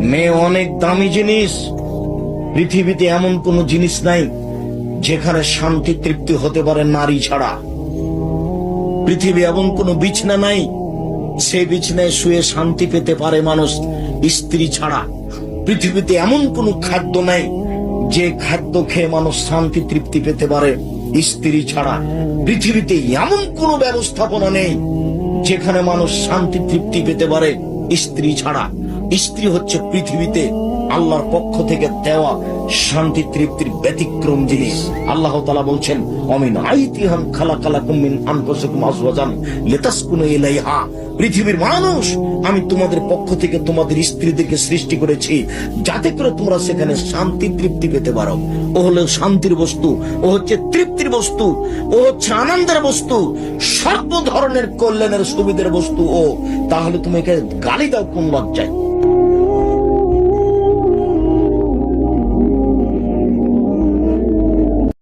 মেয়ে অনেক দামি জিনিস। পৃথিবীতে এমন কোন জিনিস নাই যেখানে শান্তি তৃপ্তি হতে পারে নারী ছাড়া। পৃথিবী এমন কোন বিছনা নাই সেই বিছনায় শুয়ে শান্তি পেতে পারে মানুষ স্ত্রী ছাড়া। পৃথিবীতে এমন কোন খাদ্য নাই যে খাদ্য খেয়ে মানুষ শান্তি তৃপ্তি পেতে পারে স্ত্রী ছাড়া। পৃথিবীতে এমন কোন ব্যবস্থাপনা নেই যেখানে মানুষ শান্তি তৃপ্তি পেতে পারে স্ত্রী ছাড়া। স্ত্রী হচ্ছে পৃথিবীতে আল্লাহর পক্ষ থেকে দেওয়া শান্তি তৃপ্তির ব্যতিক্রম জিনিস। আল্লাহ তাআলা বলছেন, অমিন আইতিহান খালাকালাকুম মিন আনফুসিকুম আজওয়াজান লিতাসকুনু ইলাইহা। পৃথিবীর মানুষ, আমি তোমাদের পক্ষ থেকে তোমাদের স্ত্রীদেরকে সৃষ্টি করেছি যাতে করে তোমরা সেখানে শান্তি তৃপ্তি পেতে পারো। ও হলো শান্তির বস্তু, ও হচ্ছে তৃপ্তির বস্তু, ও হচ্ছে আনন্দের বস্তু, সর্ব ধরনের কল্যাণের সুবিধার বস্তু ও। তাহলে তুমি একে গালি দাও কোন লজ্জায়?